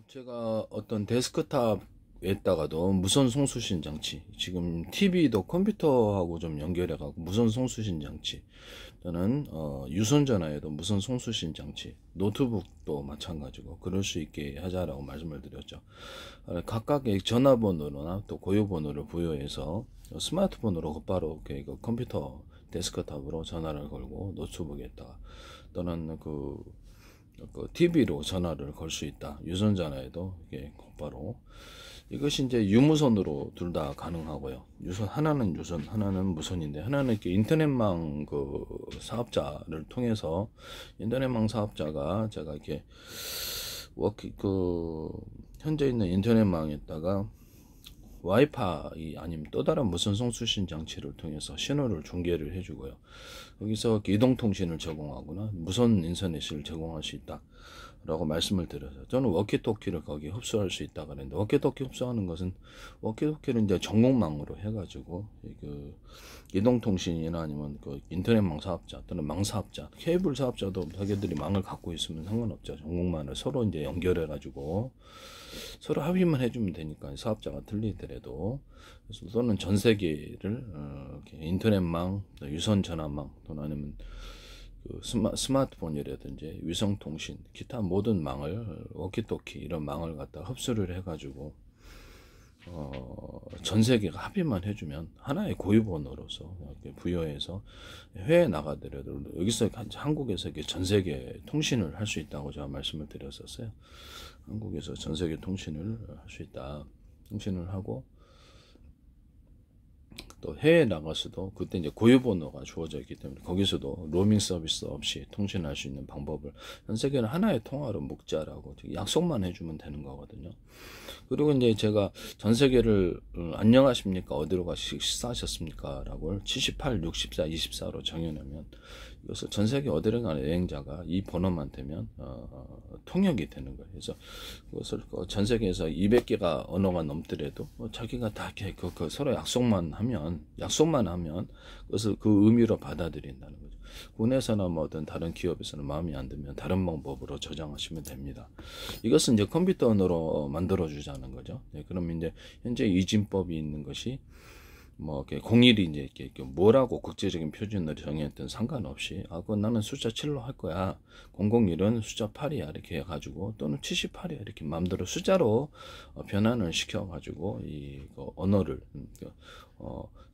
제가 어떤 데스크탑에다가도 무선 송수신 장치, 지금 TV도 컴퓨터하고 좀 연결해가고 무선 송수신 장치, 또는 유선 전화에도 무선 송수신 장치, 노트북도 마찬가지고 그럴 수 있게 하자라고 말씀을 드렸죠. 각각의 전화번호나 또 고유번호를 부여해서 스마트폰으로 곧바로 이렇게 컴퓨터 데스크탑으로 전화를 걸고 노트북에다가 또는 TV로 전화를 걸 수 있다. 유선 전화에도 이게 곧바로. 이것이 이제 유무선으로 둘 다 가능하고요. 하나는 유선, 하나는 무선인데, 하나는 이렇게 인터넷망 사업자를 통해서, 인터넷망 사업자가 제가 이렇게 현재 있는 인터넷망에다가 와이파이 아니면 또 다른 무선 송수신 장치를 통해서 신호를 중계를 해주고요. 여기서 이동통신을 제공하거나 무선 인터넷을 제공할 수 있다 라고 말씀을 드려서, 저는 워키토키를 거기 흡수할 수 있다 그랬는데, 워키토키 흡수하는 것은 워키토키를 이제 전국망으로 해가지고 이동통신이나 아니면 인터넷망 사업자 또는 망 사업자, 케이블 사업자도 자기들이 망을 갖고 있으면 상관없죠. 전국망을 서로 이제 연결해가지고 서로 합의만 해주면 되니까, 사업자가 틀리더라도. 그래서 또는 전 세계를 인터넷망, 유선 전화망, 또는 아니면 스마트폰이라든지 위성통신, 기타 모든 망을, 워키토키 이런 망을 갖다 흡수를 해가지고 전 세계가 합의만 해주면 하나의 고유번호로서 이렇게 부여해서 해외에 나가더라도 여기서 한국에서 이렇게 전 세계 통신을 할 수 있다고 제가 말씀을 드렸었어요. 한국에서 전 세계 통신을 할 수 있다. 통신을 하고 또 해외에 나가서도 그때 이제 고유번호가 주어져 있기 때문에 거기서도 로밍 서비스 없이 통신할 수 있는 방법을 전 세계는 하나의 통화로 묶자라고 약속만 해주면 되는 거거든요. 그리고 이제 제가 전 세계를 안녕하십니까, 어디로 식사하셨습니까 라고 78, 64, 24로 정해놓으면 이것을 전 세계 어디를 가는 여행자가 이 번호만 되면 통역이 되는 거예요. 그래서 그것을 전 세계에서 200개가 언어가 넘더라도 자기가 다 서로 약속만 하면 그것을 그 의미로 받아들인다는 거죠. 군에서나 뭐 어떤 다른 기업에서는 마음에 안 들면 다른 방법으로 저장하시면 됩니다. 이것은 이제 컴퓨터 언어로 만들어 주자는 거죠. 네, 그러면 이제 현재 이진법이 있는 것이 뭐 공일이 이제 이렇게 뭐라고 국제적인 표준으로 정했든 상관없이, 그건 나는 숫자 7로 할 거야, 001은 숫자 8이야 이렇게 해가지고, 또는 78이야 이렇게 마음대로 숫자로 변환을 시켜가지고 이 언어를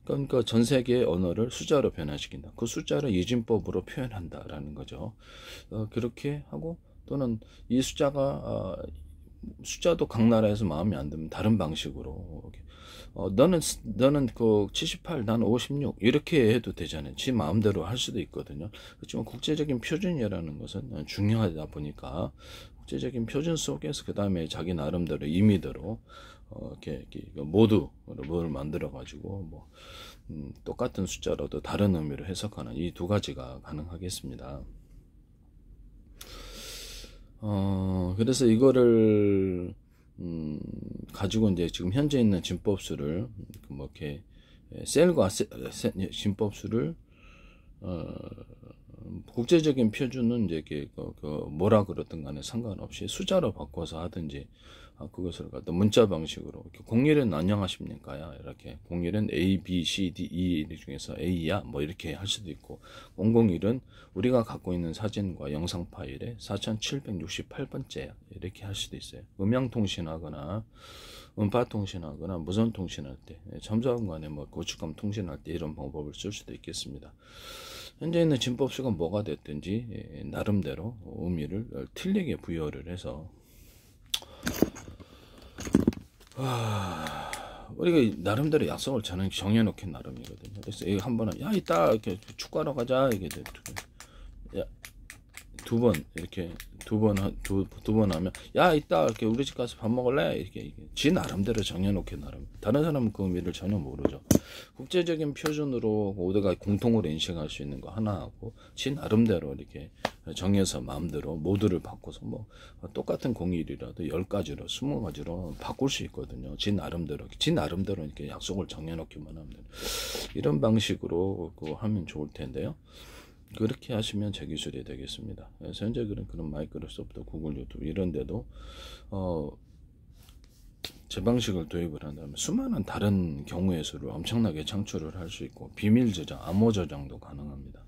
그러니까 전 세계의 언어를 숫자로 변화시킨다. 그 숫자를 이진법으로 표현한다라는 거죠. 그렇게 하고, 또는 이 숫자도 각 나라에서 마음에 안 들면 다른 방식으로 너는 78, 나는 56 이렇게 해도 되잖아요. 지 마음대로 할 수도 있거든요. 그렇지만 국제적인 표준이라는 것은 중요하다 보니까 국제적인 표준 속에서 그 다음에 자기 나름대로 임의대로 이렇게 모두를 만들어 가지고 똑같은 숫자로도 다른 의미로 해석하는 이 두 가지가 가능하겠습니다. 그래서 이거를 가지고 이제 지금 현재 있는 진법수를 이렇게 셀과 진법수를 국제적인 표준은 이제 뭐라 그러든 간에 상관없이 숫자로 바꿔서 하든지, 그것을 갖다 문자 방식으로 01은 안녕하십니까야 이렇게, 01은 A, B, C, D, E 중에서 A야 뭐 이렇게 할 수도 있고, 001은 우리가 갖고 있는 사진과 영상 파일에 4768번째야 이렇게 할 수도 있어요. 음향 통신하거나 음파 통신하거나 무선 통신할 때, 첨자간에 고축감 통신할 때 이런 방법을 쓸 수도 있겠습니다. 현재 있는 진법수가 뭐가 됐든지 나름대로 의미를 틀리게 부여를 해서 우리가 나름대로 약속을 저는 정해놓긴 나름이거든요. 그래서 한 번은 야 이따 이렇게 축구하러 가자 이게 야 두 번 이렇게 두 번 하면 야 이따 이렇게 우리 집 가서 밥 먹을래 이렇게 지 나름대로 정해놓긴 나름. 다른 사람은 그 의미를 전혀 모르죠. 국제적인 표준으로 우리가 공통으로 인식할 수 있는 거 하나 하고 지 나름대로 이렇게 정해서 마음대로 모두를 바꿔서 똑같은 01이라도 10가지로 20가지로 바꿀 수 있거든요. 지 나름대로 이렇게 약속을 정해놓기만 하면 이런 방식으로 하면 좋을 텐데요. 그렇게 하시면 제 기술이 되겠습니다. 그래서 현재 그런 마이크로소프트, 구글, 유튜브 이런 데도 제 방식을 도입을 한다면 수많은 다른 경우의 수를 엄청나게 창출을 할 수 있고, 비밀 저장, 암호 저장도 가능합니다.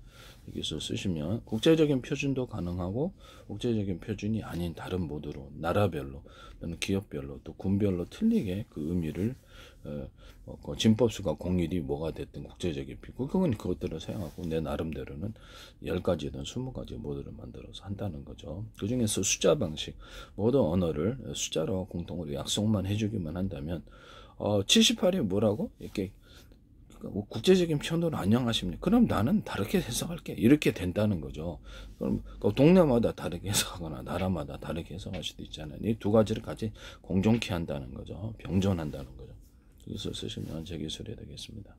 이 기술 쓰시면 국제적인 표준도 가능하고, 국제적인 표준이 아닌 다른 모드로 나라별로 또는 기업별로 또 군별로 틀리게 그 의미를 그 진법수가 01이 뭐가 됐든 국제적인 그건 그것들을 사용하고 내 나름대로는 10가지든 20가지 모드를 만들어서 한다는 거죠. 그 중에서 숫자 방식, 모든 언어를 숫자로 공통으로 약속만 해주기만 한다면 78이 뭐라고? 이렇게 국제적인 표현으로 안녕하십니까? 그럼 나는 다르게 해석할게. 이렇게 된다는 거죠. 그럼 동네마다 다르게 해석하거나 나라마다 다르게 해석할 수도 있잖아요. 이 두 가지를 같이 공존케 한다는 거죠. 병존한다는 거죠. 기술 쓰시면 제 기술이 되겠습니다.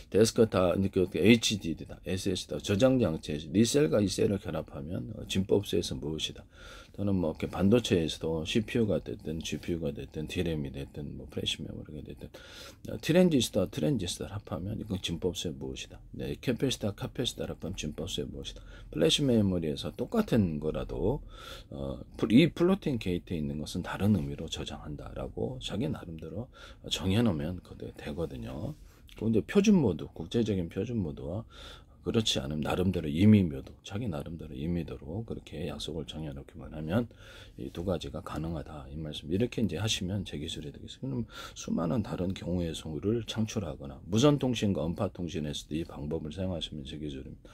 데스크탑, HDD다, SSD다, 저장 장치, 리셀과 이 셀을 결합하면 진법수에서 무엇이다. 또는 뭐 이렇게 반도체에서도 CPU가 됐든 GPU가 됐든 DRAM이 됐든 뭐 플래시 메모리가 됐든 트랜지스터를 합하면 이건 진법수의 무엇이다. 네, 캐패시터를 합하면 진법수의 무엇이다. 플래시 메모리에서 똑같은 거라도 이 플로팅 게이트에 있는 것은 다른 의미로 저장한다라고 자기 나름대로 정해놓으면 그게 되거든요. 근데 표준 모드, 국제적인 표준 모드와 그렇지 않으면 나름대로 임의 모드, 자기 나름대로 임의도로 그렇게 약속을 정해놓기만 하면 이 두 가지가 가능하다. 이 말씀. 이렇게 이제 하시면 제 기술이 되겠습니다. 그럼 수많은 다른 경우의 수를 창출하거나 무선통신과 음파통신에서도 이 방법을 사용하시면 제 기술입니다.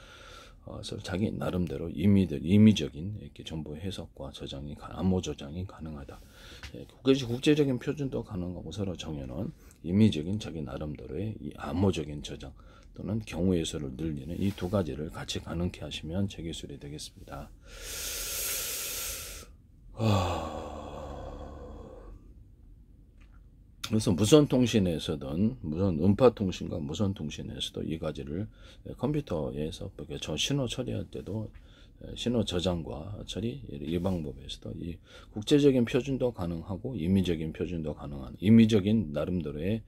그래서 자기 나름대로 임의적인 이렇게 정보 해석과 저장이, 암호 저장이 가능하다. 국제적인 표준도 가능하고 서로 정해놓은 임의적인 자기 나름대로의 이 암호적인 저장 또는 경우의 수를 늘리는 이 두 가지를 같이 가능케 하시면 제 기술이 되겠습니다. 그래서 무선통신에서든 음파통신과 무선통신에서도 이 가지를 컴퓨터에서 저 신호 처리할 때도 신호 저장과 처리 이 방법에서도 이 국제적인 표준도 가능하고 임의적인 표준도 가능한 임의적인 나름대로의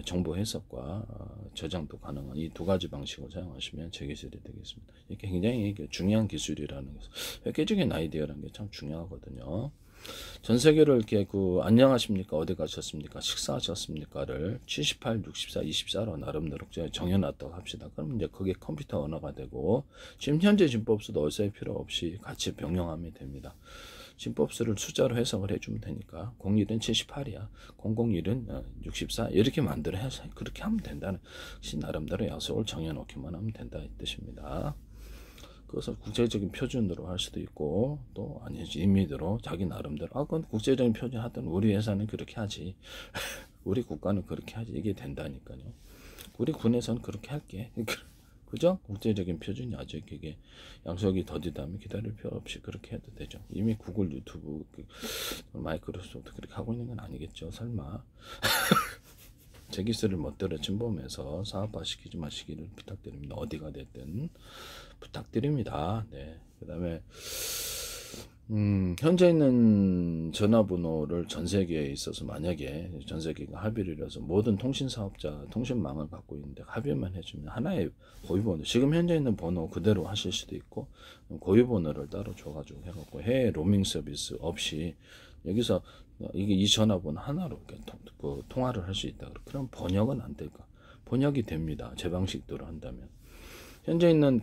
정보 해석과 저장도 가능한 이 두 가지 방식을 사용하시면 제 기술이 되겠습니다. 이게 굉장히 중요한 기술이라는 것은 획기적인 아이디어라는 게 참 중요하거든요. 전 세계를 이렇게 안녕하십니까? 어디 가셨습니까? 식사하셨습니까를 78, 64, 24로 나름대로 정해놨다고 합시다. 그럼 이제 그게 컴퓨터 언어가 되고, 지금 현재 진법수도 어디서의 필요 없이 같이 병용하면 됩니다. 진법수를 숫자로 해석을 해주면 되니까 01은 78이야, 001은 64 이렇게 만들어서 그렇게 하면 된다는 것이 나름대로 약속을 정해놓기만 하면 된다 이 뜻입니다. 그것을 국제적인 표준으로 할 수도 있고 또 아니지 임의대로 자기 나름대로 그건 국제적인 표준 하든 우리 회사는 그렇게 하지 우리 국가는 그렇게 하지 이게 된다니까요. 우리 군에서는 그렇게 할게. 그죠? 국제적인 표준이 아직 이게 약속이 더디다면 기다릴 필요 없이 그렇게 해도 되죠. 이미 구글, 유튜브, 마이크로소프트 그렇게 하고 있는 건 아니겠죠. 설마. 제 기술을 멋대로 침범해서 사업화 시키지 마시기를 부탁드립니다. 어디가 됐든 부탁드립니다. 네. 그 다음에 현재 있는 전화번호를 전 세계에 있어서 만약에 전 세계가 합의를 해서 모든 통신사업자 통신망을 갖고 있는데 합의만 해주면 하나의 고유번호, 지금 현재 있는 번호 그대로 하실 수도 있고 고유번호를 따로 줘가지고 해갖고 해외 로밍 서비스 없이 여기서 이게 이 전화번호 하나로 이렇게 통화를 할 수 있다. 그럼 번역은 안 될까? 번역이 됩니다. 제 방식대로 한다면. 현재 있는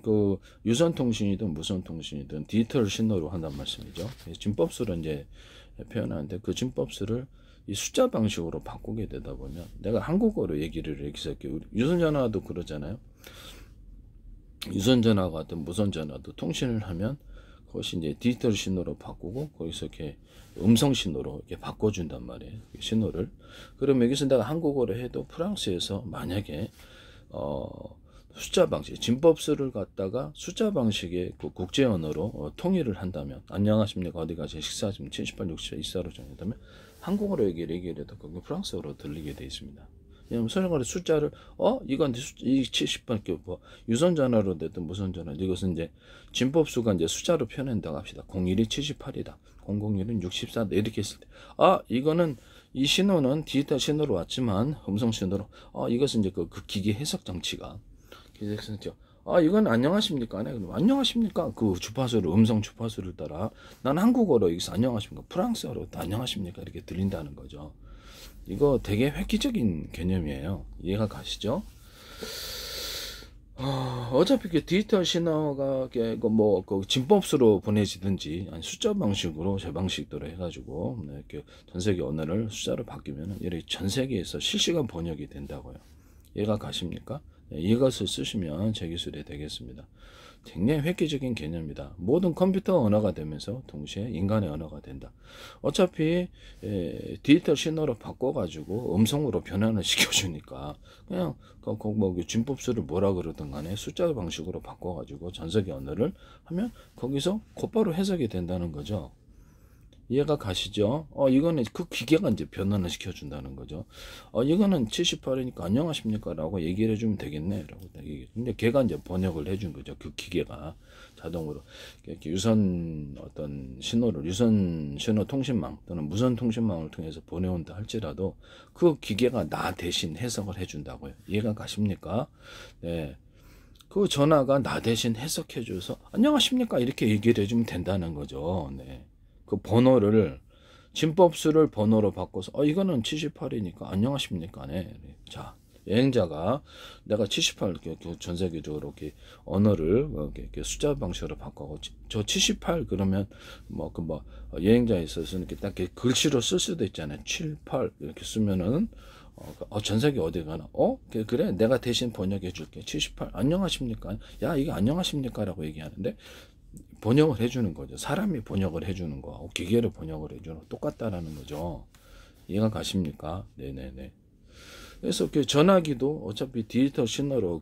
유선통신이든 무선통신이든 디지털 신호로 한단 말씀이죠. 진법수를 이제 표현하는데 그 진법수를 이 숫자 방식으로 바꾸게 되다 보면 내가 한국어로 얘기를 여기서 이렇게 유선전화도 그러잖아요. 유선전화가 같은 무선전화도 통신을 하면 그것이 이제 디지털 신호로 바꾸고 거기서 이렇게 음성 신호로 이렇게 바꿔준단 말이에요. 신호를. 그럼 여기서 내가 한국어로 해도 프랑스에서 만약에 숫자 방식, 진법수를 갖다가 숫자 방식의 국제 언어로 통일을 한다면 안녕하십니까 어디 가세요 식사 지금 78, 64 24로 정했다면 한국어로 얘기를 해도 거기 프랑스어로 들리게 되어 있습니다. 왜냐면 서로 숫자를 이건 이 70번 뭐 유선전화로 됐든 무선전화 이것은 이제 진법수가 이제 숫자로 표현한다고 합시다. 01이 78이다. 001은 64다. 이렇게 했을 때 이거는 이 신호는 디지털 신호로 왔지만 음성 신호로 이것은 이제 그 기계 해석 장치가 그래서 이건 안녕하십니까? 네, 그럼 안녕하십니까? 그 주파수를, 음성 주파수를 따라, 난 한국어로 여기서 안녕하십니까? 프랑스어로 안녕하십니까? 이렇게 들린다는 거죠. 이거 되게 획기적인 개념이에요. 이해가 가시죠? 어차피 그 디지털 신호가 그 진법수로 보내지든지 아니 숫자 방식으로 제 방식대로 해가지고 이렇게 전 세계 언어를 숫자로 바뀌면은 이렇게 전 세계에서 실시간 번역이 된다고요. 이해가 가십니까? 이것을 쓰시면 제 기술이 되겠습니다. 굉장히 획기적인 개념이다. 모든 컴퓨터 언어가 되면서 동시에 인간의 언어가 된다. 어차피 디지털 신호로 바꿔가지고 음성으로 변환을 시켜주니까 그냥 뭐 진법수를 뭐라 그러든 간에 숫자 방식으로 바꿔가지고 전 세계 언어를 하면 거기서 곧바로 해석이 된다는 거죠. 이해가 가시죠? 이거는 그 기계가 이제 변환을 시켜준다는 거죠. 이거는 78이니까 안녕하십니까? 라고 얘기를 해주면 되겠네. 라고 근데 걔가 이제 번역을 해준 거죠. 그 기계가 자동으로. 이렇게 유선 신호 통신망 또는 무선 통신망을 통해서 보내온다 할지라도 그 기계가 나 대신 해석을 해준다고요. 이해가 가십니까? 네. 그 전화가 나 대신 해석해줘서 안녕하십니까? 이렇게 얘기를 해주면 된다는 거죠. 네. 그 번호를 진법수를 번호로 바꿔서 이거는 78이니까 안녕하십니까? 네. 자, 여행자가 내가 78 이렇게 전 세계적으로 이렇게 언어를 이렇게 숫자 방식으로 바꿔고 저 78 그러면 여행자에 있어서 이렇게 딱 이렇게 글씨로 쓸 수도 있잖아요. 78 이렇게 쓰면은 전 세계 어디 가나 그래 내가 대신 번역해 줄게. 78 안녕하십니까? 야 이게 안녕하십니까? 라고 얘기하는데 번역을 해주는 거죠. 사람이 번역을 해주는 거, 기계를 번역을 해주는 거 똑같다라는 거죠. 이해가 가십니까? 네네네. 그래서 그 전화기도 어차피 디지털 신호로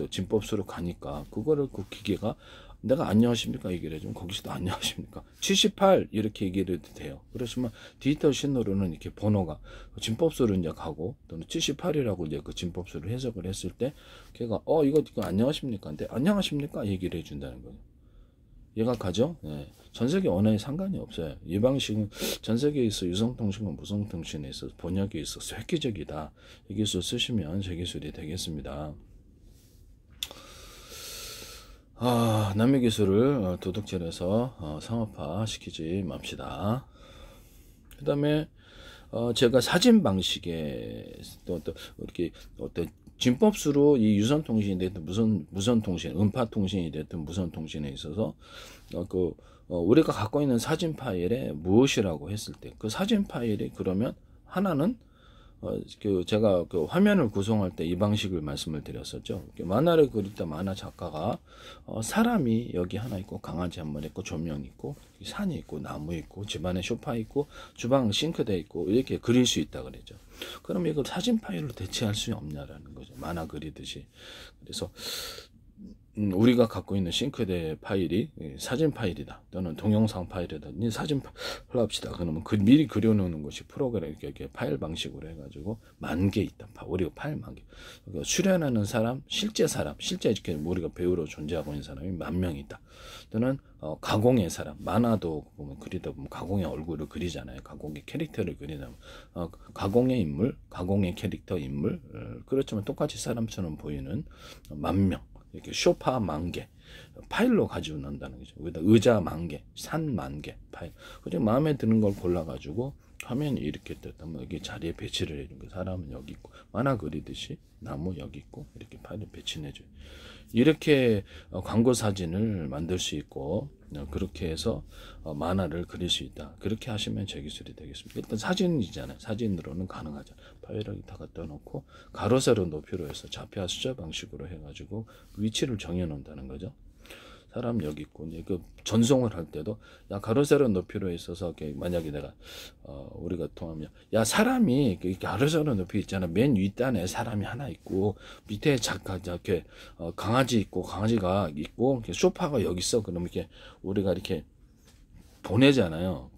진법수로 가니까 그거를 그 기계가 내가 안녕하십니까 얘기를 해주면 거기서도 안녕하십니까 78 이렇게 얘기를 해도 돼요. 그렇지만 디지털 신호로는 이렇게 번호가 진법수로 이제 가고 또는 78이라고 이제 그 진법수를 해석을 했을 때 걔가 이거 안녕하십니까? 근데 안녕하십니까 얘기를 해준다는 거예요. 얘가 가죠? 네. 전 세계 언어에 상관이 없어요. 이 방식은 전 세계에 있어 유성통신과 무성통신에 있어서 번역에 있어서 획기적이다. 이 기술 쓰시면 제 기술이 되겠습니다. 남의 기술을 도둑질해서 상업화 시키지 맙시다. 그 다음에 제가 사진 방식에 또 이렇게 진법수로 이 유선통신이 됐든 무선통신, 음파통신이 됐든 무선통신에 있어서 우리가 갖고 있는 사진 파일에 무엇이라고 했을 때 그 사진 파일이 그러면 하나는 제가 그 화면을 구성할 때 이 방식을 말씀을 드렸었죠. 만화를 그릴 때 만화 작가가 사람이 여기 하나 있고 강아지 한 번 있고 조명 있고 산이 있고 나무 있고 집안에 소파 있고 주방 싱크대 있고 이렇게 그릴 수 있다 그랬죠. 그럼 이걸 사진 파일로 대체할 수 없냐라는 거죠. 만화 그리듯이. 그래서 우리가 갖고 있는 싱크대 파일이 사진 파일이다 또는 동영상 파일이다. 사진 파일로 합시다. 그러면 미리 그려놓는 것이 프로그램 이렇게 파일 방식으로 해가지고 10,000개 있다. 우리가 파일 10,000개. 그러니까 출연하는 사람, 실제 이렇게 우리가 배우로 존재하고 있는 사람이 10,000명 있다. 또는 가공의 사람, 만화도 보면 그리다 보면 가공의 얼굴을 그리잖아요. 가공의 캐릭터를 그리다 보면 가공의 인물, 가공의 캐릭터 인물. 그렇지만 똑같이 사람처럼 보이는 10,000명. 이렇게 소파 10,000개 파일로 가지고 난다는 거죠. 여기다 의자 10,000개, 산 10,000개 파일. 그중 마음에 드는 걸 골라가지고 화면이 이렇게 떴다면 여기 자리에 배치를 해준 거예요. 사람은 여기 있고 만화 그리듯이 나무 여기 있고 이렇게 파일을 배치해줘요. 이렇게 광고 사진을 만들 수 있고 그렇게 해서 만화를 그릴 수 있다. 그렇게 하시면 제 기술이 되겠습니다. 일단 사진이잖아요. 사진으로는 가능하죠. 파일을 다 갖다 놓고 가로 세로 높이로 해서 좌표 숫자 방식으로 해가지고 위치를 정해 놓는다는 거죠. 사람 여기 있고 이제 그 전송을 할 때도 가로 세로 높이로 있어서 만약에 내가 우리가 통하면 사람이 가로 세로 높이 있잖아. 맨 윗단에 사람이 하나 있고 밑에 이렇게 강아지 있고 강아지가 있고 소파가 여기 있어. 그러면 이렇게 우리가 이렇게 보내잖아요.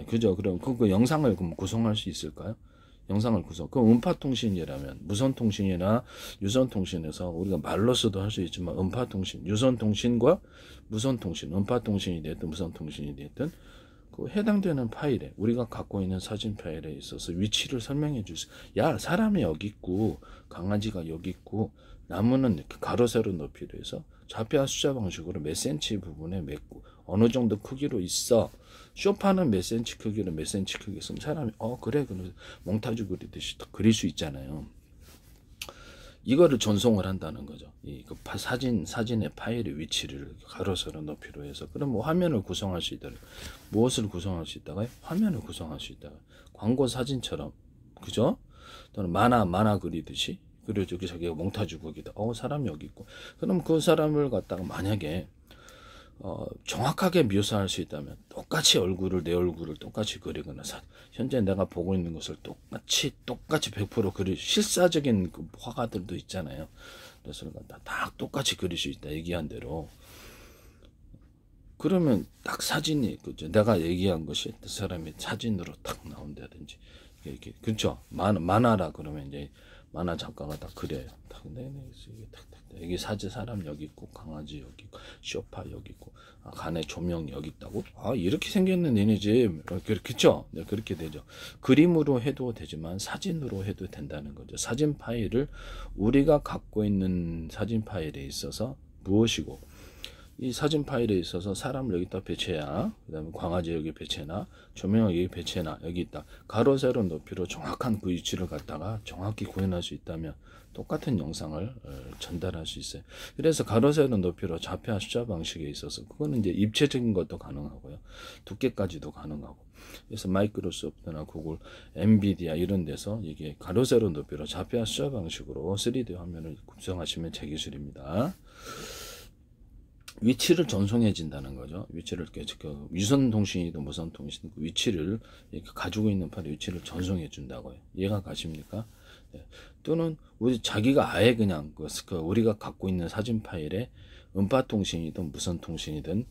그죠? 그럼 그 영상을 구성할 수 있을까요? 영상을 구성. 그럼 음파통신이라면 무선통신이나 유선통신에서 우리가 말로서도 할 수 있지만 음파통신, 유선통신과 무선통신, 음파통신이 됐든 무선통신이 됐든 그 해당되는 파일에 우리가 갖고 있는 사진 파일에 있어서 위치를 설명해 주세요. 사람이 여기 있고 강아지가 여기 있고 나무는 이렇게 가로 세로 높이로 해서 좌표와 숫자 방식으로 몇 센치 부분에 어느 정도 크기로 있어. 쇼파는 몇 센치 크기로 몇 센치 크기 있으면 사람이 그래 그럼 몽타주 그리듯이 그릴 수 있잖아요. 이거를 전송을 한다는 거죠. 그 사진의 파일의 위치를 가로 세로 높이로 해서 그럼 뭐 화면을 구성할 수 있다. 무엇을 구성할 수 있다가요? 화면을 구성할 수 있다. 광고 사진처럼 그죠? 또는 만화 그리듯이 그리고 자기가 몽타주 거기다 사람이 여기 있고 그럼 그 사람을 갖다가 만약에 정확하게 묘사할 수 있다면 똑같이 내 얼굴을 똑같이 그리거나 현재 내가 보고 있는 것을 똑같이 100% 그릴 실사적인 그 화가들도 있잖아요. 그래서 다 똑같이 그릴 수 있다 얘기한 대로 그러면 딱 사진이 그죠? 내가 얘기한 것이 그 사람이 사진으로 딱 나온다든지 이렇게 그렇죠? 만화라 그러면 이제 만화 작가가 딱 그려요. 여기 사람 여기 있고 강아지 여기 있고 소파 여기 있고 간에 조명 여기 있다고 이렇게 생겼는 얘네 집 그렇죠? 네, 그렇게 되죠. 그림으로 해도 되지만 사진으로 해도 된다는 거죠. 사진 파일을 우리가 갖고 있는 사진 파일에 있어서 무엇이고 이 사진 파일에 있어서 사람을 여기다 배치해야 그 다음에 강아지 여기 배치해놔 조명을 여기 배치해놔 여기 있다 가로 세로 높이로 정확한 그 위치를 갖다가 정확히 구현할 수 있다면 똑같은 영상을 전달할 수 있어요. 그래서 가로 세로 높이로 좌표와 숫자 방식에 있어서 그거는 이제 입체적인 것도 가능하고요 두께까지도 가능하고 그래서 마이크로소프트나 구글 엔비디아 이런 데서 이게 가로 세로 높이로 좌표와 숫자 방식으로 3D 화면을 구성하시면 제 기술입니다. 위치를 전송해진다는 거죠. 위치를 유선통신이든 무선통신 그 위치를 가지고 있는 파일의 위치를 전송해 준다고요. 이해가 가십니까? 네. 또는 자기가 아예 그냥 우리가 갖고 있는 사진 파일에 음파통신이든 무선통신이든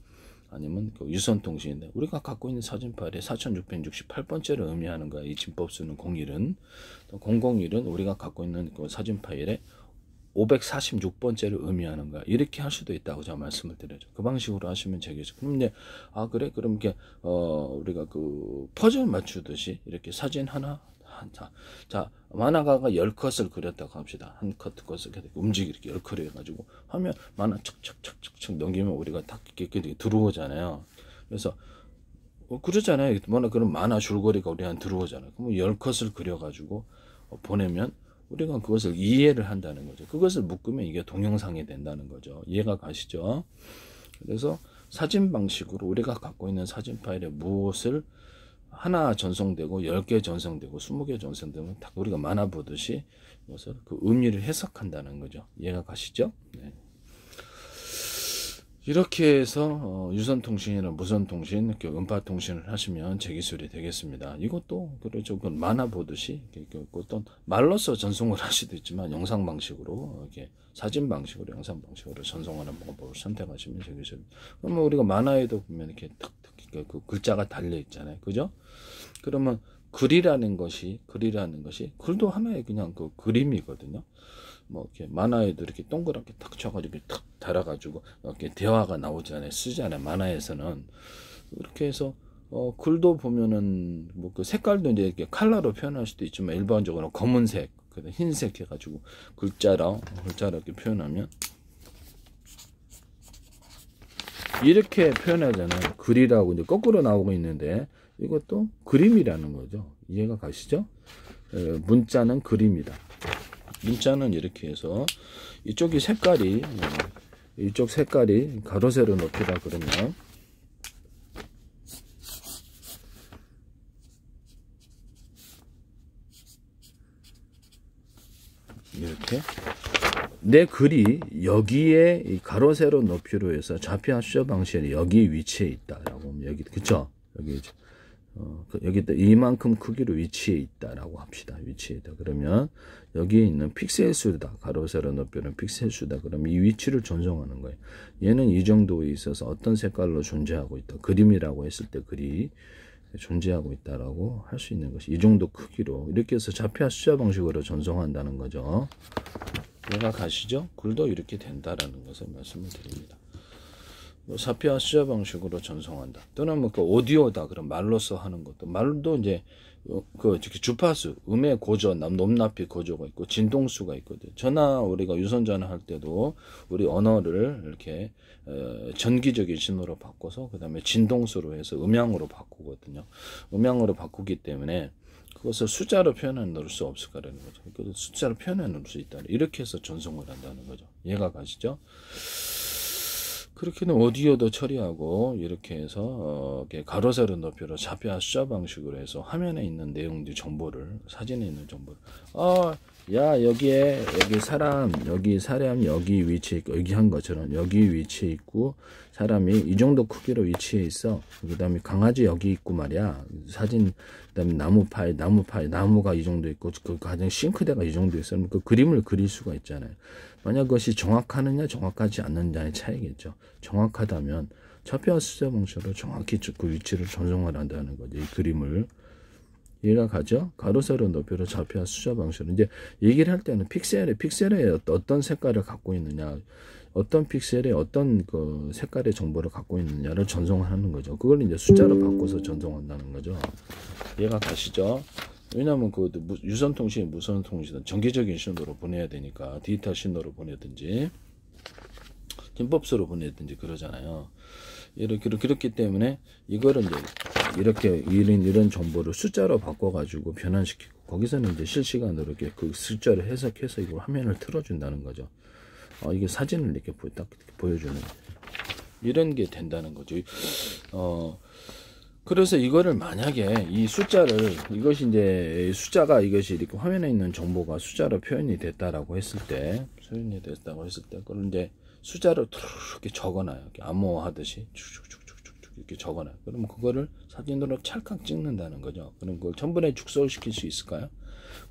아니면 유선통신인데 우리가 갖고 있는 사진 파일에 4668번째를 의미하는 거야. 이 진법수는 01은 또 001은 우리가 갖고 있는 그 사진 파일에 546번째를 의미하는 거야. 이렇게 할 수도 있다고 제가 말씀을 드려죠. 그 방식으로 하시면 되겠죠. 그럼 이제 그래 그럼 이게 우리가 그 퍼즐 맞추듯이 이렇게 사진 하나 자 만화가가 10컷을 그렸다고 합시다. 한 컷 컷을 움직이게 이렇게 10컷을 해가지고 하면 만화 척척척척척 넘기면 우리가 딱 이렇게 들어오잖아요. 그래서 그러잖아요. 그럼 만화 줄거리가 우리한테 들어오잖아요. 그럼 10컷을 그려가지고 보내면 우리가 그것을 이해를 한다는 거죠. 그것을 묶으면 이게 동영상이 된다는 거죠. 이해가 가시죠? 그래서 사진 방식으로 우리가 갖고 있는 사진 파일에 무엇을 하나 전송되고 10개 전송되고 20개 전송되면 딱 우리가 만화 보듯이 그것을 그 의미를 해석한다는 거죠. 이해가 가시죠? 네. 이렇게 해서 유선통신이나 무선통신, 음파통신을 하시면 제 기술이 되겠습니다. 이것도 그렇죠. 만화 보듯이 어떤 말로써 전송을 할 수도 있지만 영상 방식으로 이렇게 사진 방식으로 영상 방식으로 전송하는 방법을 선택하시면 제 기술입니다. 그러면 우리가 만화에도 보면 이렇게 탁탁 그 글자가 달려 있잖아요, 그죠? 그러면 글이라는 것이 글도 하나의 그냥 그 그림이거든요. 뭐 이렇게 만화에도 이렇게 동그랗게 탁 쳐가지고 탁 달아가지고 이렇게 대화가 나오잖아요, 쓰잖아요. 만화에서는 이렇게 해서 글도 보면은 뭐 그 색깔도 이제 이렇게 컬러로 표현할 수도 있지만 일반적으로 검은색, 흰색 해가지고 글자로 이렇게 표현하면 이렇게 표현하잖아요. 글이라고 이제 거꾸로 나오고 있는데 이것도 그림이라는 거죠. 이해가 가시죠? 문자는 그림이다. 문자는 이렇게 해서 이쪽 색깔이 가로 세로 높이라 그러면 이렇게 내 글이 여기에 이 가로 세로 높이로 해서 좌표와 숫자 방식이 여기 위치해 있다라고 하면 여기 그쵸? 여기 이만큼 크기로 위치해 있다라고 합시다. 위치해 있다. 그러면 여기에 있는 픽셀 수다. 가로 세로 높이는 픽셀 수다. 그럼 이 위치를 전송하는 거예요. 얘는 이 정도에 있어서 어떤 색깔로 존재하고 있다. 그림이라고 했을 때 글이 존재하고 있다라고 할 수 있는 것이 이 정도 크기로 이렇게 해서 좌표와 숫자 방식으로 전송한다는 거죠. 이해가 가시죠? 글도 이렇게 된다라는 것을 말씀을 드립니다. 사피아 숫자 방식으로 전송한다. 또는 뭐 그 오디오다 그럼 말로써 하는 것도 말도 이제 그 주파수 음의 고조 높낮이 고조가 있고 진동수가 있거든. 전화 우리가 유선 전화 할 때도 우리 언어를 이렇게 전기적인 신호로 바꿔서 그다음에 진동수로 해서 음향으로 바꾸거든요. 음향으로 바꾸기 때문에 그것을 숫자로 표현해 놓을 수 없을 거라는 거죠. 그것을 숫자로 표현해 놓을 수 있다. 이렇게 해서 전송을 한다는 거죠. 이해가 가시죠? 그렇게는 오디오도 처리하고 이렇게 해서 가로 세로 높이로 좌표와 숫자 방식으로 해서 화면에 있는 내용들 정보를 사진에 있는 정보를 야 여기에 여기 사람 여기 위치에 있고 여기 한 것처럼 여기 위치에 있고 사람이 이 정도 크기로 위치해 있어. 그 다음에 강아지 여기 있고 말이야. 사진 그다음에 나무가 이 정도 있고 그 가정 싱크대가 이 정도 있으면 그 그림을 그릴 수가 있잖아요. 만약 그것이 정확하느냐 정확하지 않느냐의 차이겠죠. 정확하다면 좌표와 숫자 방식으로 정확히 그 위치를 전송을 한다는 거죠. 이 그림을 이해가 가죠? 가로 세로 높이로 좌표와 숫자 방식으로 이제 얘기를 할 때는 픽셀에 어떤 색깔을 갖고 있느냐, 어떤 픽셀에 어떤 그 색깔의 정보를 갖고 있느냐를 전송하는 거죠. 그걸 이제 숫자로 바꿔서 전송한다는 거죠. 이해가 가시죠? 왜냐하면 그 유선통신, 무선통신은 전기적인 신호로 보내야 되니까 디지털 신호로 보내든지 김법수로 보내든지 그러잖아요. 그렇기 때문에 이거를 이제 이렇게 이런 정보를 숫자로 바꿔가지고 변환시키고 거기서는 이제 실시간으로 이렇게 그 숫자를 해석해서 이걸 화면을 틀어준다는 거죠. 이게 사진을 이렇게 딱 보여주는 이런 게 된다는 거죠. 그래서 이거를 만약에 이 숫자를 이것이 이제 숫자가 이것이 이렇게 화면에 있는 정보가 숫자로 표현이 됐다고 했을 때 그걸 이제 숫자로 이렇게 적어놔요. 이렇게 암호하듯이 쭉쭉쭉쭉쭉 이렇게 적어놔요. 그러면 그거를 사진으로 찰칵 찍는다는 거죠. 그럼 그걸 천분에 축소시킬 수 있을까요?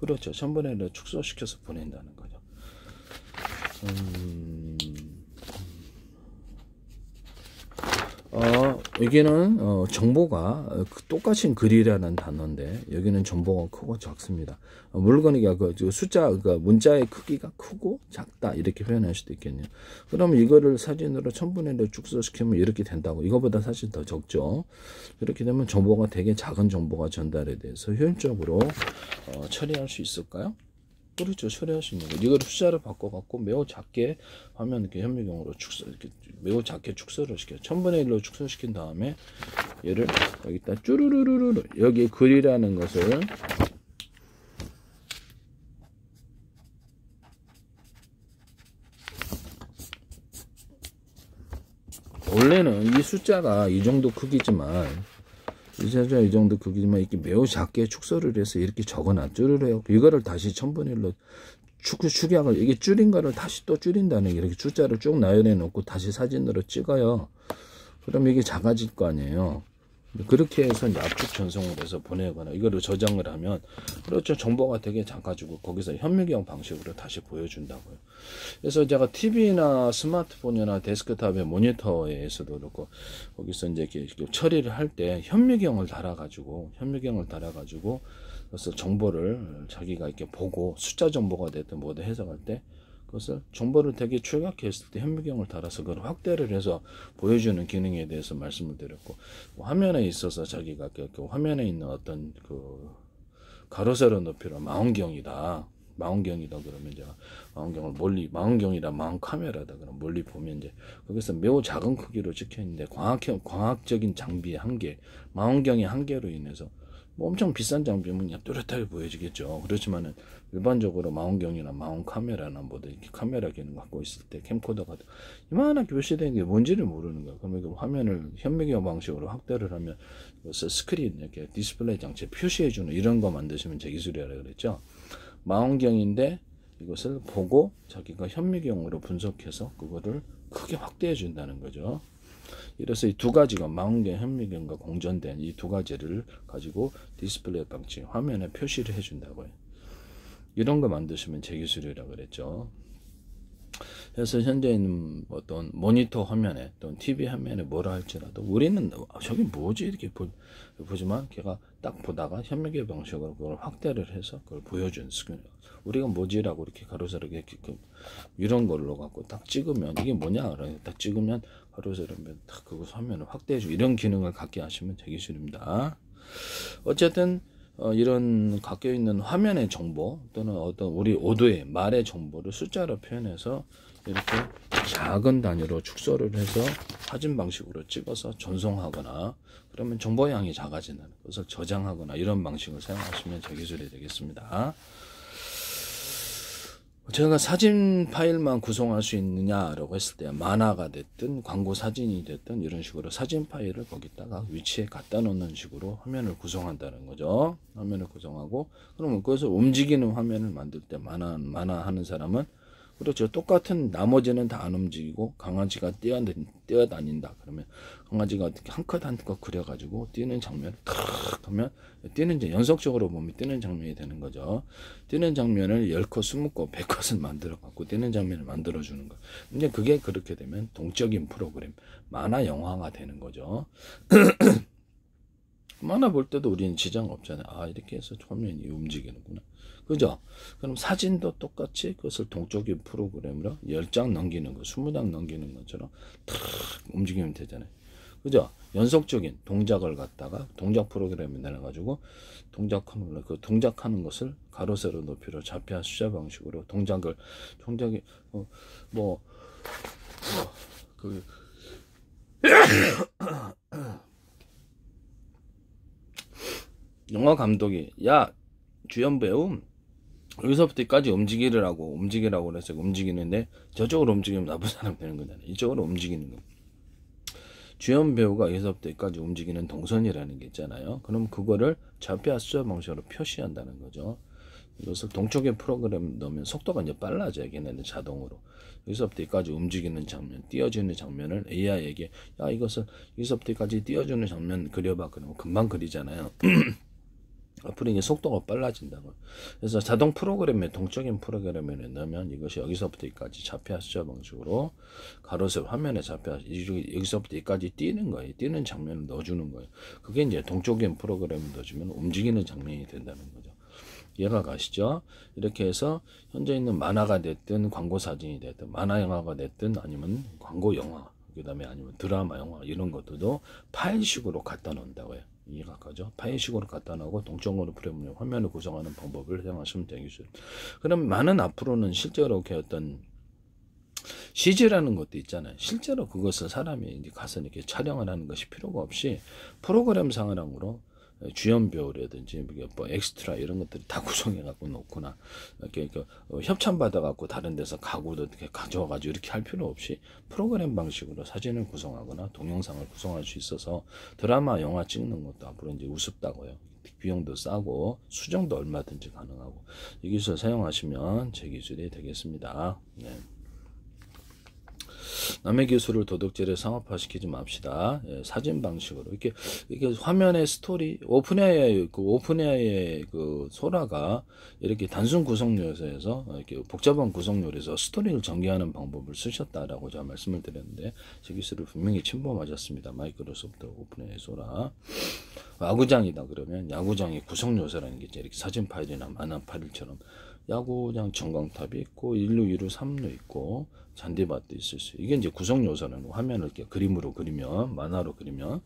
그렇죠. 천분에 축소시켜서 보낸다는 거죠. 여기는 정보가 똑같이 글이라는 단어인데 여기는 정보가 크고 작습니다. 물건이 그 숫자 그러니까 문자의 크기가 크고 작다 이렇게 표현할 수도 있겠네요. 그러면 이거를 사진으로 천분의 축소시키면 이렇게 된다고. 이거보다 사실 더 적죠. 이렇게 되면 정보가 되게 작은 정보가 전달에 대해서 효율적으로 처리할 수 있을까요? 그렇죠. 처리할 수 있는 거. 이걸 숫자를 바꿔갖고 매우 작게 화면 이렇게 현미경으로 이렇게 매우 작게 축소를 시켜요. 1000분의 1로 축소시킨 다음에 얘를 여기다 쭈루루루루 여기 글이라는 것을 원래는 이 숫자가 이 정도 크기지만 이 정도 크기지만 이렇게 매우 작게 축소를 해서 이렇게 적어놔 쭈르르 이거를 다시 1000분의 1로 축약을 이게 줄인 거를 다시 또 줄인다는 게 이렇게 숫자를 쭉 나열해 놓고 다시 사진으로 찍어요. 그럼 이게 작아질 거 아니에요. 그렇게 해서 이제 압축 전송을 해서 보내거나 이거를 저장을 하면 그렇죠. 정보가 되게 작아지고 거기서 현미경 방식으로 다시 보여준다고요. 그래서 제가 TV나 스마트폰이나 데스크탑의 모니터에서도 그렇고 거기서 이제 이렇게 처리를 할 때 현미경을 달아가지고 그래서 정보를 자기가 이렇게 보고 숫자 정보가 됐든 뭐든 해석할 때 그것을 정보를 되게 출력했을 때 현미경을 달아서 그걸 확대를 해서 보여주는 기능에 대해서 말씀을 드렸고 화면에 있어서 자기가 그 화면에 있는 어떤 그 가로 세로 높이로 망원경이다 그러면 이제 망원경을 멀리 망원경이다 망원카메라다 그럼 멀리 보면 이제 거기서 매우 작은 크기로 찍혀 있는데 광학적인 장비의 한계 망원경의 한계로 인해서 뭐 엄청 비싼 장비면 그냥 뚜렷하게 보여지겠죠. 그렇지만은 일반적으로 망원경이나 망원 카메라나 뭐든 이렇게 카메라 기능 갖고 있을 때 캠코더가 이만하게 표시된 게 뭔지를 모르는 거야. 그러면 그 화면을 현미경 방식으로 확대를 하면 스크린 이렇게 디스플레이 장치에 표시해주는 이런 거 만드시면 제 기술이라 그랬죠. 망원경인데 이것을 보고 자기가 현미경으로 분석해서 그거를 크게 확대해 준다는 거죠. 이래서 이 두 가지가 망원경, 현미경과 공전된 이 두 가지를 가지고 디스플레이 방식 화면에 표시를 해준다고요. 이런 거 만드시면 제 기술이라고 그랬죠. 그래서 현재 있는 어떤 모니터 화면에 또는 TV 화면에 뭐라 할지라도 우리는 저게 뭐지 이렇게 보지만 걔가 딱 보다가 현미경 방식으로 그걸 확대를 해서 그걸 보여준 스크린. 우리가 뭐지라고 이렇게 가로세로 이렇게 이런 걸로 갖고 딱 찍으면 이게 뭐냐 딱 찍으면 가로세로면 딱 그거 화면을 확대해주고 이런 기능을 갖게 하시면 제 기술입니다. 어쨌든 이런 갖고 있는 화면의 정보 또는 어떤 우리 오도의 말의 정보를 숫자로 표현해서 이렇게 작은 단위로 축소를 해서 사진 방식으로 찍어서 전송하거나 그러면 정보량이 작아지는 것을 저장하거나 이런 방식을 사용하시면 제 기술이 되겠습니다. 제가 사진 파일만 구성할 수 있느냐라고 했을 때 만화가 됐든 광고 사진이 됐든 이런 식으로 사진 파일을 거기다가 위치에 갖다 놓는 식으로 화면을 구성한다는 거죠. 화면을 구성하고 그러면 그것을 움직이는 화면을 만들 때 만화 하는 사람은 그렇죠. 똑같은 나머지는 다 안 움직이고 강아지가 뛰어다닌다. 그러면 강아지가 어떻게 한 컷 한 컷 그려가지고 뛰는 장면을 탁 하면 뛰는 이제 연속적으로 보면 뛰는 장면이 되는 거죠. 뛰는 장면을 10컷, 20컷, 100컷을 만들어 갖고 뛰는 장면을 만들어 주는 거. 이제 그게 그렇게 되면 동적인 프로그램, 만화 영화가 되는 거죠. 만화 볼 때도 우리는 지장 없잖아요. 아, 이렇게 해서 화면이 움직이는구나. 그죠? 그럼 사진도 똑같이 그것을 동적인 프로그램으로 10장 넘기는 거, 20장 넘기는 것처럼 탁 움직이면 되잖아요. 그죠? 연속적인 동작을 갖다가 동작 프로그램에 내려가지고 동작하는 것을 가로 세로 높이로 좌표 숫자 방식으로 동작이 영화 감독이 야 주연 배우 여기서부터 여기까지 움직이라고 그래서 움직이는데 저쪽으로 움직이면 나쁜 사람 되는 거잖아요. 이쪽으로 움직이는 거. 주연 배우가 여기서부터 여기까지 움직이는 동선이라는 게 있잖아요. 그럼 그거를 좌표 숫자 방식으로 표시한다는 거죠. 이것을 동적인 프로그램 넣으면 속도가 이제 빨라져요. 걔네는 자동으로. 여기서부터 여기까지 움직이는 장면, 띄어지는 장면을 AI에게 야 이것을 여기서부터 여기까지 띄어주는 장면 그려봐. 그러면 금방 그리잖아요. 앞으로 이게 속도가 빨라진다고. 그래서 자동 프로그램에 동적인 프로그램에 넣으면 이것이 여기서부터 여기까지 좌표 숫자 방식으로 가로세로 화면에 좌표 여기서부터 여기까지 뛰는 거예요. 뛰는 장면을 넣어주는 거예요. 그게 이제 동적인 프로그램을 넣어주면 움직이는 장면이 된다는 거죠. 이해가 가시죠? 이렇게 해서 현재 있는 만화가 됐든 광고 사진이 됐든 만화 영화가 됐든 아니면 광고 영화 그 다음에 아니면 드라마 영화 이런 것들도 파일식으로 갖다 놓는다고요. 이해가 가죠? 파일식으로 갖다 놓고 동적으로 프로그램 화면을 구성하는 방법을 사용하시면 되겠죠. 그럼 많은 앞으로는 실제로 이렇게 어떤 CG라는 것도 있잖아요. 실제로 그것을 사람이 이제 가서 이렇게 촬영을 하는 것이 필요가 없이 프로그램 상으로 주연 배우라든지 뭐 엑스트라 이런 것들이 다 구성해 갖고 놓거나 이렇게 협찬 받아 갖고 다른 데서 가구도 이렇게 가져와 가지고 이렇게 할 필요 없이 프로그램 방식으로 사진을 구성하거나 동영상을 구성할 수 있어서 드라마 영화 찍는 것도 앞으로 이제 우습다고요. 비용도 싸고 수정도 얼마든지 가능하고 이 기술 사용하시면 제 기술이 되겠습니다. 네. 남의 기술을 도둑질에 상업화시키지 맙시다. 예, 사진 방식으로 이게 화면의 스토리 오픈AI의 그 소라가 이렇게 단순 구성 요소에서 이렇게 복잡한 구성 요소에서 스토리를 전개하는 방법을 쓰셨다라고 제가 말씀을 드렸는데 제 기술을 분명히 침범하셨습니다. 마이크로소프트 오픈AI 소라. 야구장이다 그러면 야구장의 구성 요소라는 게 이렇게 사진 파일이나 만화 파일처럼 야구장 전광탑이 있고 1루, 2루, 3루 있고 잔디밭도 있을 수 있어요. 이게 이제 구성 요소는 화면을 이렇게 그림으로 그리면 만화로 그리면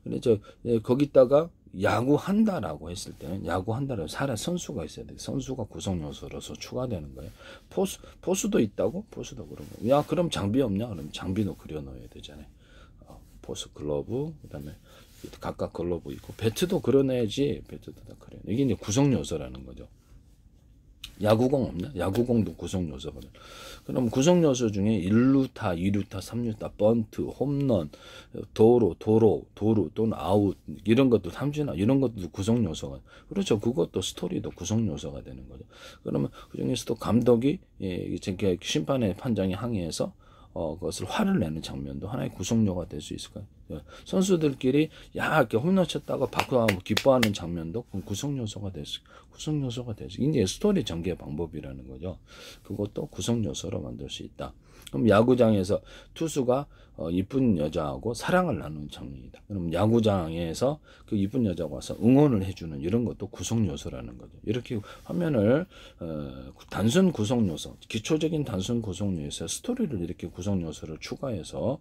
근데 거기다가 야구 한다라고 했을 때는 야구 한다라고 선수가 있어야 돼. 선수가 구성 요소로서 추가되는 거예요. 포수도 있다고? 포수도 그런 거. 야 그럼 장비 없냐? 그럼 장비도 그려 넣어야 되잖아요. 포수 글러브 그다음에 각각 글러브 있고 배트도 그려내야지. 배트도 다 그려. 이게 이제 구성 요소라는 거죠. 야구공 없냐? 야구공도 구성 요소거든. 그럼 구성 요소 중에 1루타, 2루타, 3루타, 번트, 홈런, 도루 또는 아웃 이런 것도 삼진아 이런 것도 구성 요소가 그렇죠. 그것도 스토리도 구성 요소가 되는 거죠. 그러면 그 중에서도 감독이 심판의 판정에 항의해서 그것을 화를 내는 장면도 하나의 구성요가 될 수 있을까요? 선수들끼리 이렇게 홈런 쳤다가 바꾸고 기뻐하는 장면도 구성 요소가 될 수, 이제 스토리 전개 방법이라는 거죠. 그것도 구성 요소로 만들 수 있다. 그럼 야구장에서 투수가 이쁜 여자하고 사랑을 나누는 장면이다. 그럼 야구장에서 그 이쁜 여자가 와서 응원을 해주는 이런 것도 구성 요소라는 거죠. 이렇게 화면을 단순 구성 요소, 기초적인 단순 구성 요소에 스토리를 이렇게 구성 요소를 추가해서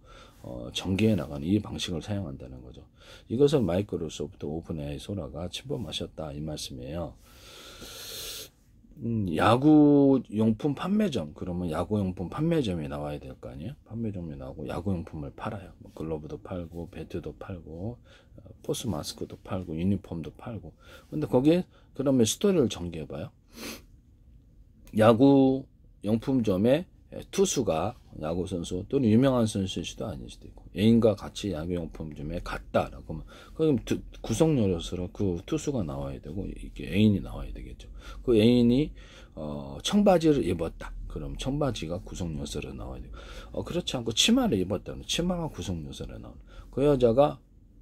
전개해 나가는 이 방식을 사용한다는 거죠. 이것을 마이크로소프트 오픈AI 소라가 침범하셨다 이 말씀이에요. 야구용품 판매점, 그러면 야구용품 판매점이 나와야 될 거 아니에요? 판매점이 나오고 야구용품을 팔아요. 뭐 글러브도 팔고 배트도 팔고 포스 마스크도 팔고 유니폼도 팔고. 근데 거기에 그러면 스토리를 전개해봐요. 야구용품점에 투수가 야구 선수 또는 유명한 선수일 수도 아닐 수도 있고 애인과 같이 야구용품점에 갔다라고 하면 그럼 구성 요소로 그 투수가 나와야 되고 이게 애인이 나와야 되겠죠. 그 애인이 청바지를 입었다. 그럼 청바지가 구성 요소로 나와야 되고 그렇지 않고 치마를 입었다면 치마가 구성 요소로 나오는 그 여자가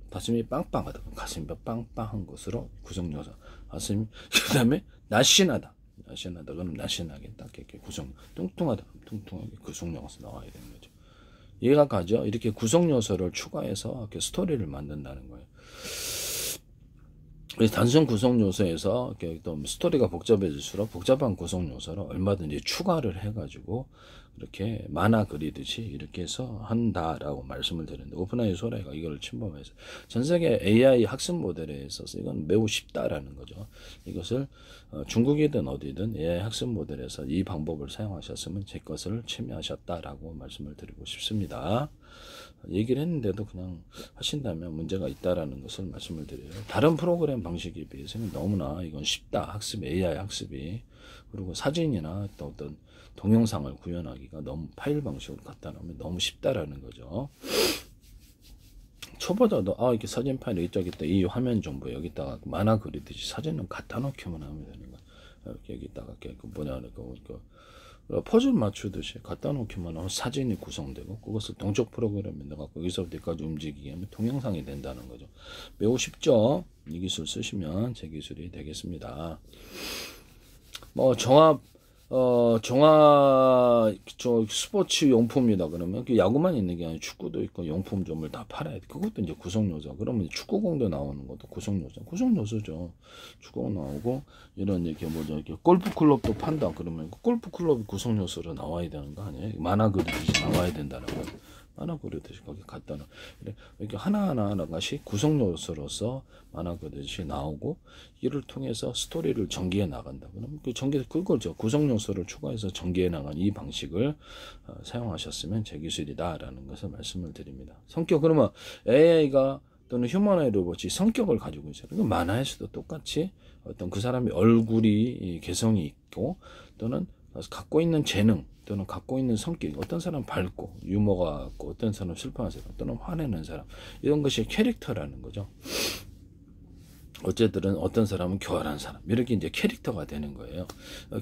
가슴이 빵빵하다. 가슴이 빵빵한 것으로 구성 요소. 가슴이 그다음에 날씬하다. 그럼 날씬하게 딱 이렇게 구성, 뚱뚱하다, 뚱뚱하게 구성 요소 나와야 되는 거죠. 이해가 가죠? 이렇게 구성 요소를 추가해서 이렇게 스토리를 만든다는 거예요. 단순 구성 요소에서 이렇게 또 스토리가 복잡해질수록 복잡한 구성 요소를 얼마든지 추가를 해가지고 이렇게 만화 그리듯이 이렇게 해서 한다라고 말씀을 드렸는데 오픈AI 소라가 이걸 침범해서 전 세계 AI 학습 모델에 있어서 이건 매우 쉽다라는 거죠. 이것을 중국이든 어디든 AI 학습 모델에서 이 방법을 사용하셨으면 제 것을 침해하셨다라고 말씀을 드리고 싶습니다. 얘기를 했는데도 그냥 하신다면 문제가 있다라는 것을 말씀을 드려요. 다른 프로그램 방식에 비해서는 너무나 이건 쉽다. 학습, AI 학습이. 그리고 사진이나 또 어떤 동영상을 구현하기가 너무 파일 방식으로 갖다 놓으면 너무 쉽다라는 거죠. 초보자도 이렇게 사진 파일 이쪽에다 이 화면 정보 여기다가 만화 그리듯이 사진은 갖다 놓기만 하면 되는 거야. 이렇게 여기다가 퍼즐 맞추듯이 갖다 놓기만 하면 사진이 구성되고 그것을 동적 프로그램에 넣어갖고 여기서부터 여기까지 움직이게 하면 동영상이 된다는 거죠. 매우 쉽죠. 이 기술 쓰시면 제 기술이 되겠습니다. 뭐 종합 스포츠 용품이다 그러면 그 야구만 있는 게 아니라 축구도 있고 용품점을 다 팔아야 돼. 그것도 이제 구성 요소. 그러면 축구공도 나오는 것도 구성 요소. 구성 요소죠. 축구공 나오고 이런 이렇게 이렇게 골프 클럽도 판다 그러면 골프 클럽이 구성 요소로 나와야 되는 거 아니에요? 만화 그리듯이 나와야 된다는 거예요. 만화 그리듯이 거기 갖다 놓. 이렇게 하나씩 구성 요소로서 만화 그리듯이 나오고 이를 통해서 스토리를 전개해 나간다. 그러면 그거죠. 구성 요소를 추가해서 전개해 나간 이 방식을 사용하셨으면 제 기술이다라는 것을 말씀을 드립니다. 성격 그러면 AI가 또는 휴머노이드 로봇이 성격을 가지고 있어요. 그러니까 만화에서도 똑같이 어떤 그 사람의 얼굴이 개성이 있고 또는 갖고 있는 재능 또는 갖고 있는 성격, 어떤 사람은 밝고 유머가 있고 어떤 사람은 슬퍼하는 사람 또는 화내는 사람 이런 것이 캐릭터라는 거죠. 어쨌든 어떤 사람은 교활한 사람 이렇게 이제 캐릭터가 되는 거예요.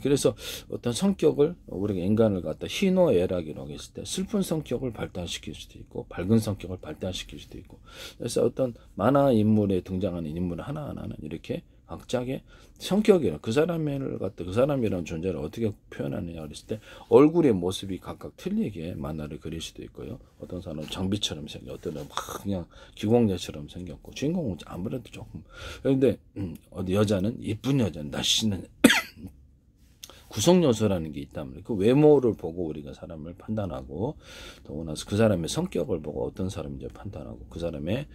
그래서 어떤 성격을 우리가 인간을 갖다 희노애락이라고 했을 때 슬픈 성격을 발달시킬 수도 있고 밝은 성격을 발달시킬 수도 있고 그래서 어떤 만화 인물에 등장하는 인물 하나하나는 이렇게 각자의 성격이라 그 사람이라는 존재를 어떻게 표현하느냐 그랬을 때 얼굴의 모습이 각각 틀리게 만화를 그릴 수도 있고요. 어떤 사람은 장비처럼 생겨, 어떤 사람은 막 그냥 기공자처럼 생겼고 주인공은 아무래도 조금 그런데 여자는 예쁜 여자는 날씬한 구성 요소라는 게 있다면 그 외모를 보고 우리가 사람을 판단하고 더구나 그 사람의 성격을 보고 어떤 사람인지 판단하고 그 사람의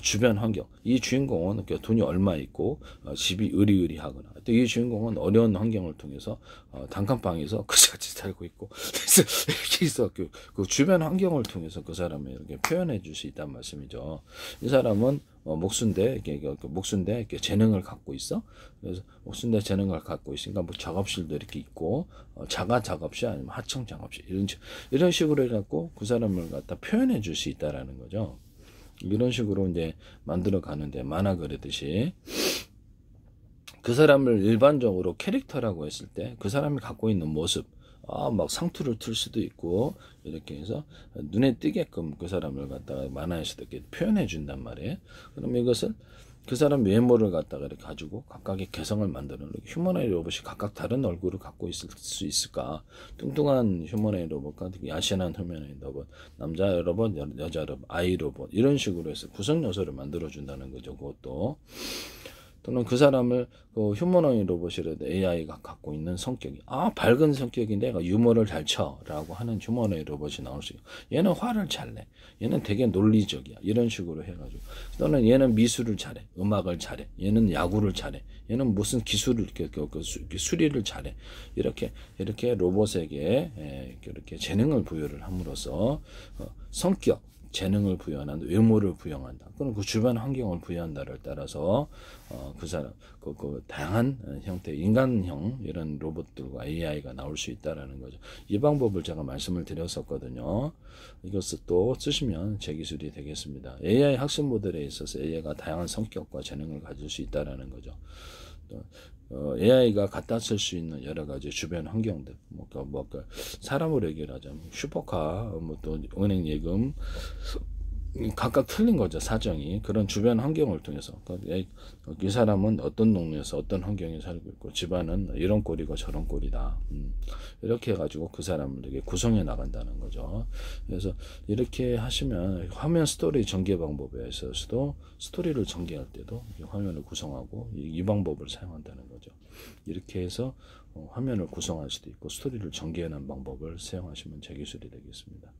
주변 환경 이 주인공은 돈이 얼마 있고 집이 으리으리하거나 또 이 주인공은 어려운 환경을 통해서 단칸방에서 그지같이 살고 있고 그래서 이렇게 해서 그 주변 환경을 통해서 그 사람을 이렇게 표현해 줄 수 있다는 말씀이죠. 이 사람은 목수인데 이렇게 재능을 갖고 있어. 그래서 목수인데 재능을 갖고 있으니까 뭐 작업실도 이렇게 있고 자가 작업실 아니면 하청 작업실 이런 식으로 해갖고 그 사람을 갖다 표현해 줄 수 있다라는 거죠. 이런 식으로 이제 만들어 가는데 만화 그리듯이 그 사람을 일반적으로 캐릭터라고 했을 때 그 사람이 갖고 있는 모습 막 상투를 틀 수도 있고 이렇게 해서 눈에 띄게끔 그 사람을 갖다가 만화에서도 이렇게 표현해 준단 말이에요. 그럼 이것을 그 사람 외모를 갖다가 이렇게 가지고 각각의 개성을 만드는 휴머노id 로봇이 각각 다른 얼굴을 갖고 있을 수 있을까? 뚱뚱한 휴머노id 로봇과 야신한 휴머노id 로봇, 남자 로봇, 여자 로봇, 아이 로봇 이런 식으로 해서 구성 요소를 만들어 준다는 거죠. 그것도 또는 그 사람을 그 휴머노id 로봇이라도 AI가 갖고 있는 성격이 밝은 성격인데 얘가 유머를 잘 쳐라고 하는 휴머노id 로봇이 나올 수 있고 얘는 화를 잘 내. 얘는 되게 논리적이야. 이런 식으로 해가지고 또는 얘는 미술을 잘해. 음악을 잘해. 얘는 야구를 잘해. 얘는 무슨 기술을 수리를 잘해. 이렇게 로봇에게 이렇게 재능을 부여를 함으로써 성격 재능을 부여한다, 외모를 부여한다. 그럼 그 주변 환경을 부여한다를 따라서 그 사람 그 다양한 형태 인간형 이런 로봇들과 AI가 나올 수 있다라는 거죠. 이 방법을 제가 말씀을 드렸었거든요. 이것을 또 쓰시면 제 기술이 되겠습니다. AI 학습 모델에 있어서 AI가 다양한 성격과 재능을 가질 수 있다라는 거죠. AI가 갖다 쓸 수 있는 여러 가지 주변 환경들, 사람으로 얘기를 하자면 슈퍼카, 또 은행 예금, 각각 틀린 거죠, 사정이. 그런 주변 환경을 통해서. 이 사람은 어떤 동네에서 어떤 환경에 살고 있고, 집안은 이런 꼴이고 저런 꼴이다. 이렇게 해가지고 그 사람을 되게 구성해 나간다는 거죠. 그래서 이렇게 하시면 화면 스토리 전개 방법에 있어서도 스토리를 전개할 때도 화면을 구성하고 이 방법을 사용한다는 거죠. 이렇게 해서 화면을 구성할 수도 있고 스토리를 전개하는 방법을 사용하시면 제 기술이 되겠습니다.